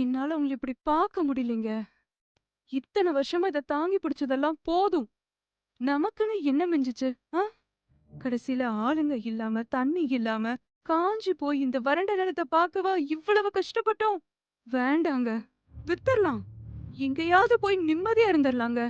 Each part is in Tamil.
என்னால உங்களை இப்படி பார்க்க முடியலைங்க. இத்தனை வருஷமா இத தாங்கி பிடிச்சதெல்லாம் போதும். நமக்குன்னு என்ன மிஞ்சுச்சு? ஆ? கடைசியில ஆளுங்க இல்லாம, தண்ணி இல்லாம, காஞ்சு போய் இந்த வறண்ட நிலத்த பார்க்கவா இவ்வளவு கஷ்டப்பட்டோம்? வேண்டாங்க. வித்துறலாம். எங்கேயாவது போய் நிம்மதியா இருந்துடலாங்க.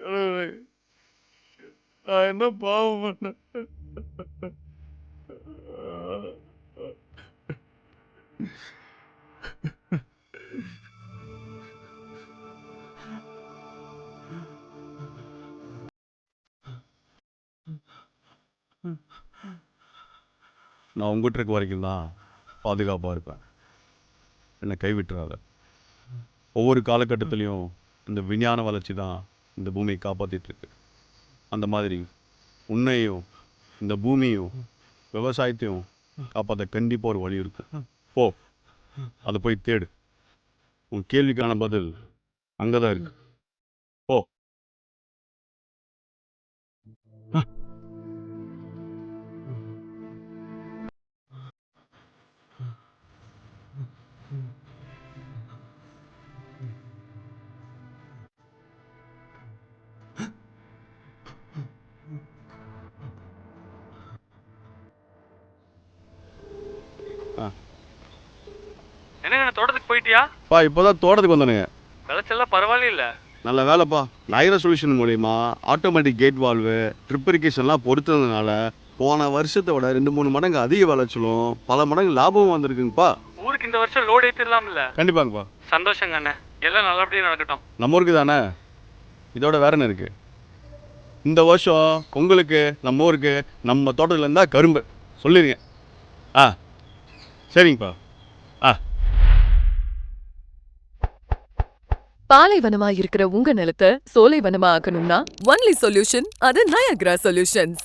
கடவுளே, நான் என்ன பாவம் பண்ணேன்? நான் உங்ககிட்ட இருக்க வரைக்கும் தான் பாதுகாப்பாக இருப்பேன். என்னை கைவிட்டுறாத. ஒவ்வொரு காலகட்டத்திலையும் இந்த விஞ்ஞான வளர்ச்சி தான் இந்த பூமியை காப்பாற்றிட்டு இருக்கு. அந்த மாதிரி உன்னையும் இந்த பூமியும் விவசாயத்தையும் காப்பாற்ற கண்டிப்பாக ஒரு வழி இருக்கும். போ, அதை போய் தேடு. உன் கேள்விக்கான பதில் அங்கே தான் இருக்கு. போ. என்னங்க தோட்டத்துக்கு போயிட்டியா? இப்போதான் தோட்டத்துக்கு வந்தானுங்க. விளைச்சல்லாம் பரவாயில்ல. நல்ல வேலைப்பா. நைரா சொல்யூஷன் மூலிமா ஆட்டோமேட்டிக் கேட் வால்வு ட்ரிப் இரிகேஷன்லாம் பொறுத்ததுனால போன வருஷத்தை விட 2-3 மடங்கு அதிக விளைச்சலும் பல மடங்கு லாபமும் வந்திருக்குங்கப்பா. ஊருக்கு இந்த வருஷம் லோடு ஏற்றிடலாம்ல? கண்டிப்பாங்கப்பா. சந்தோஷங்க அண்ணே, எல்லாம் நல்லபடியாக நடக்கட்டும். நம்ம ஊருக்கு தானே, இதோட வேற என்ன இருக்கு? இந்த வருஷம் உங்களுக்கு நம்ம ஊருக்கு நம்ம தோட்டத்தில் இருந்தால் கரும்பு சொல்லிடுங்க. ஆ சரிங்கப்பா. ஆ. பாலைவனமா இருக்கிற உங்க நிலத்தை சோலைவனமா ஆக்கணும்னா ஒன்லி சொல்யூஷன் அது நயாக்ரா சொல்யூஷன்ஸ்.